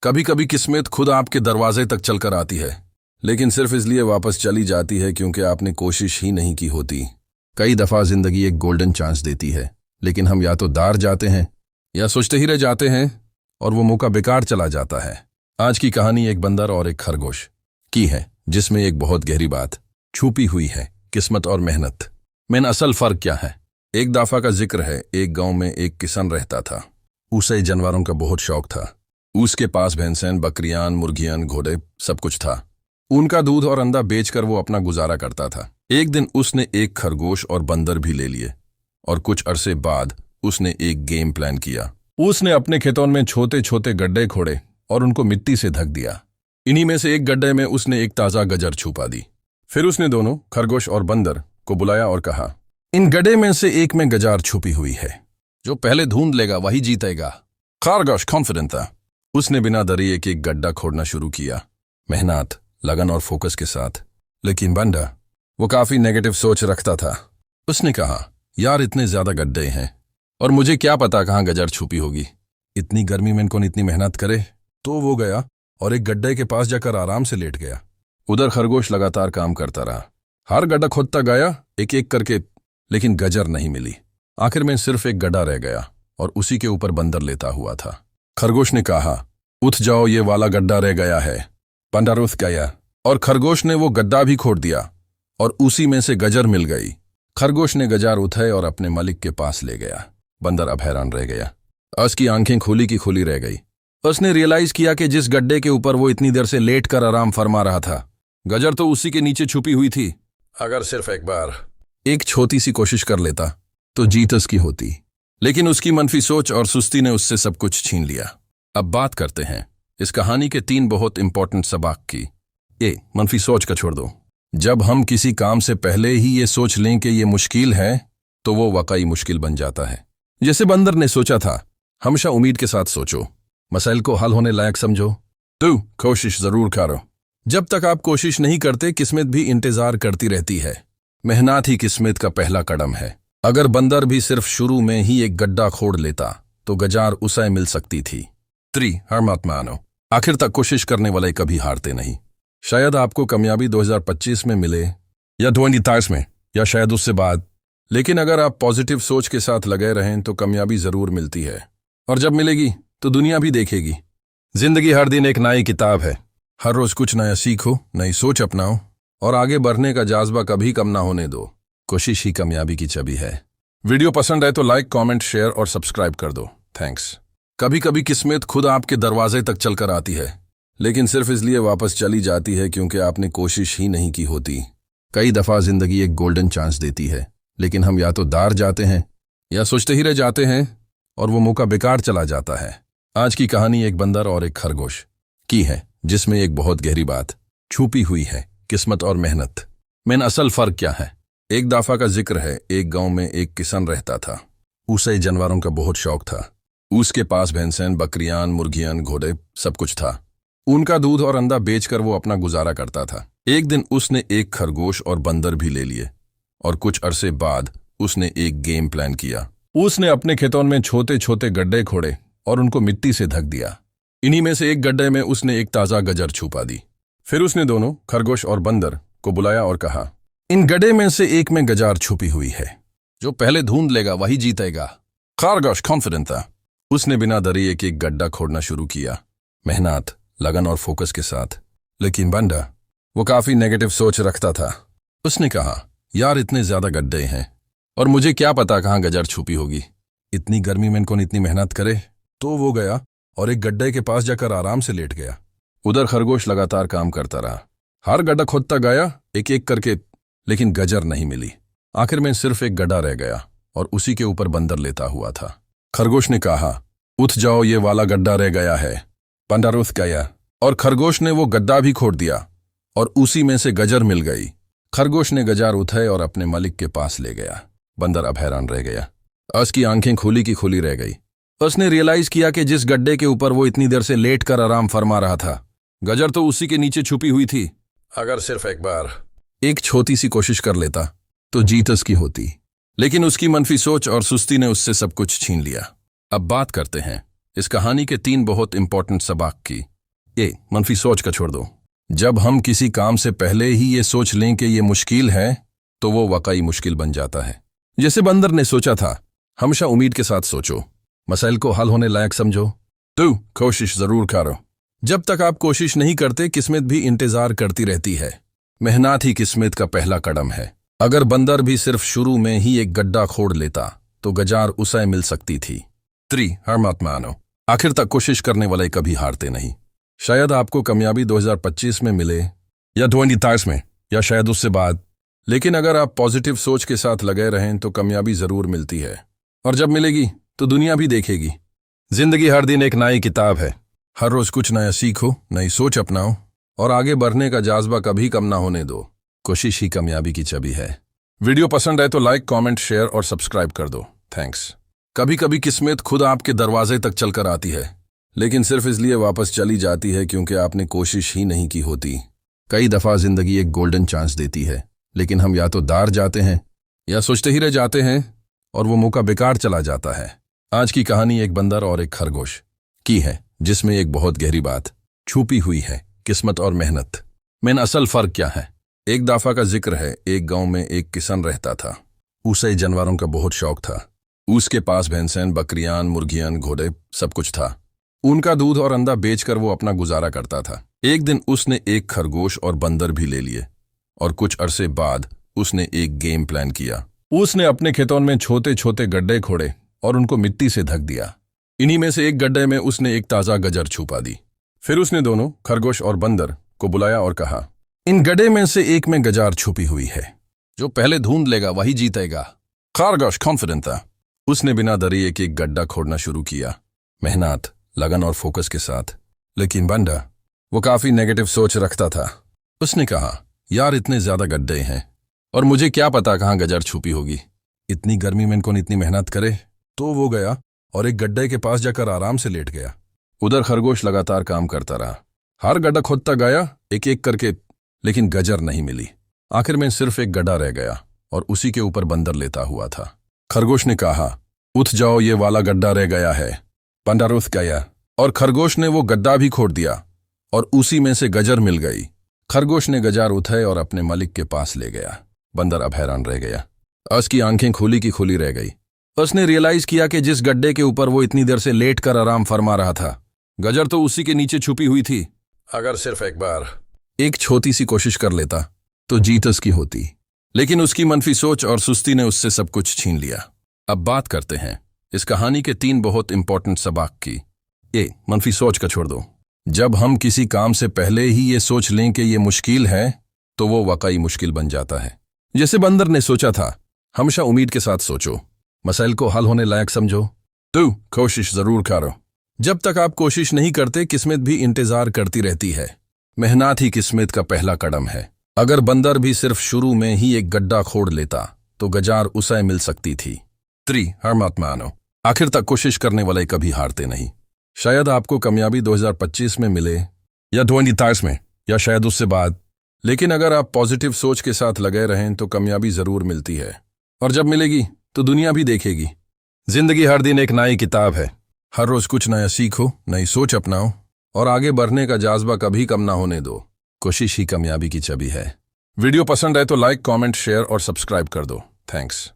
कभी कभी किस्मत खुद आपके दरवाजे तक चलकर आती है, लेकिन सिर्फ इसलिए वापस चली जाती है क्योंकि आपने कोशिश ही नहीं की होती। कई दफा जिंदगी एक गोल्डन चांस देती है, लेकिन हम या तो दार जाते हैं या सोचते ही रह जाते हैं और वो मौका बेकार चला जाता है। आज की कहानी एक बंदर और एक खरगोश की है, जिसमें एक बहुत गहरी बात छुपी हुई है, किस्मत और मेहनत में असल फर्क क्या है। एक दफा का जिक्र है, एक गांव में एक किसान रहता था। उसे जानवरों का बहुत शौक था। उसके पास भैंसें, बकरियां, मुर्गियां, घोड़े सब कुछ था। उनका दूध और अंडा बेचकर वो अपना गुजारा करता था। एक दिन उसने एक खरगोश और बंदर भी ले लिए और कुछ अरसे बाद उसने एक गेम प्लान किया। उसने अपने खेतों में छोटे छोटे गड्ढे खोदे और उनको मिट्टी से ढक दिया। इन्हीं में से एक गड्ढे में उसने एक ताजा गजर छुपा दी। फिर उसने दोनों खरगोश और बंदर को बुलाया और कहा, इन गड्ढे में से एक में गजार छुपी हुई है, जो पहले ढूंढ लेगा वही जीतेगा। खरगोश कॉन्फिडेंट था। उसने बिना डरे एक गड्ढा खोदना शुरू किया, मेहनत, लगन और फोकस के साथ। लेकिन बंदर वो काफी नेगेटिव सोच रखता था। उसने कहा, यार इतने ज्यादा गड्ढे हैं और मुझे क्या पता कहाँ गजर छुपी होगी। इतनी गर्मी में कौन इतनी मेहनत करे। तो वो गया और एक गड्ढे के पास जाकर आराम से लेट गया। उधर खरगोश लगातार काम करता रहा। हर गड्ढा खोदता गया एक एक करके, लेकिन गजर नहीं मिली। आखिर में सिर्फ एक गड्ढा रह गया और उसी के ऊपर बंदर लेटा हुआ था। खरगोश ने कहा, उठ जाओ, ये वाला गड्ढा रह गया है। बंदर उठ गया और खरगोश ने वो गड्ढा भी खोद दिया और उसी में से गजर मिल गई। खरगोश ने गजार उठाए और अपने मालिक के पास ले गया। बंदर अब हैरान रह गया। उसकी आंखें खुली की खुली रह गई। उसने रियलाइज किया कि जिस गड्ढे के ऊपर वो इतनी देर से लेट कर आराम फरमा रहा था, गजर तो उसी के नीचे छुपी हुई थी। अगर सिर्फ एक बार एक छोटी सी कोशिश कर लेता तो जीत उसकी होती, लेकिन उसकी मनफी सोच और सुस्ती ने उससे सब कुछ छीन लिया। अब बात करते हैं इस कहानी के 3 बहुत इंपॉर्टेंट सबक की। मनफी सोच का छोड़ दो। जब हम किसी काम से पहले ही ये सोच लें कि ये मुश्किल है, तो वो वाकई मुश्किल बन जाता है। जैसे बंदर ने सोचा था, हमेशा उम्मीद के साथ सोचो, मसाइल को हल होने लायक समझो, तो कोशिश जरूर करो। जब तक आप कोशिश नहीं करते, किस्मत भी इंतजार करती रहती है। मेहनत ही किस्मत का पहला कदम है। अगर बंदर भी सिर्फ शुरू में ही एक गड्ढा खोद लेता तो गजार उसे मिल सकती थी। हार मत मानो, आखिर तक कोशिश करने वाले कभी हारते नहीं। शायद आपको कामयाबी 2025 में मिले या 2023 में, या शायद उससे बाद, लेकिन अगर आप पॉजिटिव सोच के साथ लगे रहें तो कामयाबी जरूर मिलती है। और जब मिलेगी तो दुनिया भी देखेगी। जिंदगी हर दिन एक नई किताब है। हर रोज कुछ नया सीखो, नई सोच अपनाओ और आगे बढ़ने का जज्बा कभी कम ना होने दो। कोशिश ही कामयाबी की चाबी है। वीडियो पसंद आए तो लाइक, कमेंट, शेयर और सब्सक्राइब कर दो। थैंक्स। कभी कभी किस्मत खुद आपके दरवाजे तक चलकर आती है, लेकिन सिर्फ इसलिए वापस चली जाती है क्योंकि आपने कोशिश ही नहीं की होती। कई दफा जिंदगी एक गोल्डन चांस देती है, लेकिन हम या तो दार जाते हैं या सोचते ही रह जाते हैं और वो मौका बेकार चला जाता है। आज की कहानी एक बंदर और एक खरगोश की है, जिसमें एक बहुत गहरी बात छुपी हुई है, किस्मत और मेहनत में असल फर्क क्या है। एक दफा का जिक्र है, एक गांव में एक किसान रहता था। उसे जानवरों का बहुत शौक था। उसके पास भैंसें, बकरियां, मुर्गियां, घोड़े सब कुछ था। उनका दूध और अंडा बेचकर वो अपना गुजारा करता था। एक दिन उसने एक खरगोश और बंदर भी ले लिए और कुछ अरसे बाद उसने एक गेम प्लान किया। उसने अपने खेतों में छोटे छोटे गड्ढे खोदे और उनको मिट्टी से ढक दिया। इन्हीं में से एक गड्ढे में उसने एक ताजा गजर छुपा दी। फिर उसने दोनों खरगोश और बंदर को बुलाया और कहा, इन गड्ढे में से एक में गजार छुपी हुई है, जो पहले ढूंढ लेगा वही जीतेगा। खरगोश कॉन्फिडेंट था। उसने बिना डरे एक गड्ढा खोदना शुरू किया, मेहनत, लगन और फोकस के साथ। लेकिन बंदर वो काफी नेगेटिव सोच रखता था। उसने कहा, यार इतने ज्यादा गड्ढे हैं और मुझे क्या पता कहाँ गजर छुपी होगी। इतनी गर्मी में कौन इतनी मेहनत करे। तो वो गया और एक गड्ढे के पास जाकर आराम से लेट गया। उधर खरगोश लगातार काम करता रहा। हर गड्ढा खोदता गया एक एक करके, लेकिन गजर नहीं मिली। आखिर में सिर्फ एक गड्ढा रह गया और उसी के ऊपर बंदर लेटा हुआ था। खरगोश ने कहा, उठ जाओ, ये वाला गड्ढा रह गया है। बंदर उठ गया और खरगोश ने वो गड्ढा भी खोद दिया और उसी में से गजर मिल गई। खरगोश ने गजार उठाए और अपने मालिक के पास ले गया। बंदर अब हैरान रह गया। उसकी आंखें खुली की खुली रह गई। उसने रियलाइज किया कि जिस गड्ढे के ऊपर वो इतनी देर से लेट कर आराम फरमा रहा था, गजर तो उसी के नीचे छुपी हुई थी। अगर सिर्फ एक बार एक छोटी सी कोशिश कर लेता तो जीत उसकी होती, लेकिन उसकी मनफी सोच और सुस्ती ने उससे सब कुछ छीन लिया। अब बात करते हैं इस कहानी के 3 बहुत इंपॉर्टेंट सबक की। ए, मनफी सोच का छोड़ दो। जब हम किसी काम से पहले ही ये सोच लें कि ये मुश्किल है, तो वो वाकई मुश्किल बन जाता है। जैसे बंदर ने सोचा था, हमेशा उम्मीद के साथ सोचो, मसाइल को हल होने लायक समझो, तो कोशिश जरूर करो। जब तक आप कोशिश नहीं करते, किस्मत भी इंतजार करती रहती है। मेहनत ही किस्मत का पहला कदम है। अगर बंदर भी सिर्फ शुरू में ही एक गड्ढा खोद लेता, तो गजार उसे मिल सकती थी। 3 हार मत मानो। आखिर तक कोशिश करने वाले कभी हारते नहीं। शायद आपको कामयाबी 2025 में मिले, या 2023 में, या शायद उससे बाद, लेकिन अगर आप पॉजिटिव सोच के साथ लगे रहें तो कामयाबी जरूर मिलती है। और जब मिलेगी तो दुनिया भी देखेगी। जिंदगी हर दिन एक नई किताब है। हर रोज कुछ नया सीखो, नई सोच अपनाओ और आगे बढ़ने का जाज्बा कभी कम ना होने दो। कोशिश ही कामयाबी की चाबी है। वीडियो पसंद आए तो लाइक, कमेंट, शेयर और सब्सक्राइब कर दो। थैंक्स। कभी कभी किस्मत खुद आपके दरवाजे तक चलकर आती है, लेकिन सिर्फ इसलिए वापस चली जाती है क्योंकि आपने कोशिश ही नहीं की होती। कई दफा जिंदगी एक गोल्डन चांस देती है, लेकिन हम या तो दार जाते हैं या सोचते ही रह जाते हैं और वो मौका बेकार चला जाता है। आज की कहानी एक बंदर और एक खरगोश की है, जिसमें एक बहुत गहरी बात छुपी हुई है, किस्मत और मेहनत में असल फर्क क्या है। एक दफा का जिक्र है, एक गांव में एक किसान रहता था। उसे जानवरों का बहुत शौक था। उसके पास भैंसें, बकरियां, मुर्गियां, घोड़े सब कुछ था। उनका दूध और अंडा बेचकर वो अपना गुजारा करता था। एक दिन उसने एक खरगोश और बंदर भी ले लिए और कुछ अरसे बाद उसने एक गेम प्लान किया। उसने अपने खेतों में छोटे छोटे गड्ढे खोदे और उनको मिट्टी से ढक दिया। इन्हीं में से एक गड्ढे में उसने एक ताजा गजर छुपा दी। फिर उसने दोनों खरगोश और बंदर को बुलाया और कहा, इन गड्ढे में से एक में गजार छुपी हुई है। जो पहले ढूंढ लेगा वही जीतेगा। खरगोश कॉन्फिडेंट था। उसने बिना डरे एक एक गड्ढा खोदना शुरू किया, मेहनत, लगन और फोकस के साथ। लेकिन बंदर, वो काफी नेगेटिव सोच रखता था। उसने कहा, यार इतने ज्यादा गड्ढे हैं और मुझे क्या पता कहाँ गजर छुपी होगी। इतनी गर्मी में कौन इतनी मेहनत करे। तो वो गया और एक गड्ढे के पास जाकर आराम से लेट गया। उधर खरगोश लगातार काम करता रहा। हर गड्ढा खोदता गया एक एक करके, लेकिन गजर नहीं मिली। आखिर में सिर्फ एक गड्ढा रह गया और उसी के ऊपर बंदर लेटा हुआ था। खरगोश ने कहा, उठ जाओ, ये वाला गड्ढा रह गया है। बंदर उठ गया और खरगोश ने वो गड्ढा भी खोद दिया और उसी में से गजर मिल गई। खरगोश ने गजार उठाए और अपने मालिक के पास ले गया। बंदर अब हैरान रह गया। उसकी आंखें खुली की खुली रह गई। उसने रियलाइज किया कि जिस गड्ढे के ऊपर वो इतनी देर से लेट कर आराम फरमा रहा था, गजर तो उसी के नीचे छुपी हुई थी। अगर सिर्फ एक बार एक छोटी सी कोशिश कर लेता तो जीत उसकी होती, लेकिन उसकी मनफी सोच और सुस्ती ने उससे सब कुछ छीन लिया। अब बात करते हैं इस कहानी के 3 बहुत इंपॉर्टेंट सबक की। ए, मनफी सोच का छोड़ दो। जब हम किसी काम से पहले ही ये सोच लें कि ये मुश्किल है, तो वो वाकई मुश्किल बन जाता है। जैसे बंदर ने सोचा था, हमेशा उम्मीद के साथ सोचो, मसाइल को हल होने लायक समझो, तो कोशिश जरूर करो। जब तक आप कोशिश नहीं करते, किस्मत भी इंतजार करती रहती है। मेहनत ही किस्मत का पहला कदम है। अगर बंदर भी सिर्फ शुरू में ही एक गड्ढा खोद लेता, तो गजार उसे मिल सकती थी। 3 हार मत मानो। आखिर तक कोशिश करने वाले कभी हारते नहीं। शायद आपको कामयाबी 2025 में मिले, या 2023 में, या शायद उससे बाद, लेकिन अगर आप पॉजिटिव सोच के साथ लगे रहें तो कामयाबी जरूर मिलती है। और जब मिलेगी तो दुनिया भी देखेगी। जिंदगी हर दिन एक नई किताब है। हर रोज कुछ नया सीखो, नई सोच अपनाओ और आगे बढ़ने का जाज्बा कभी कम ना होने दो। कोशिश ही कामयाबी की चाबी है। वीडियो पसंद आए तो लाइक, कमेंट, शेयर और सब्सक्राइब कर दो। थैंक्स।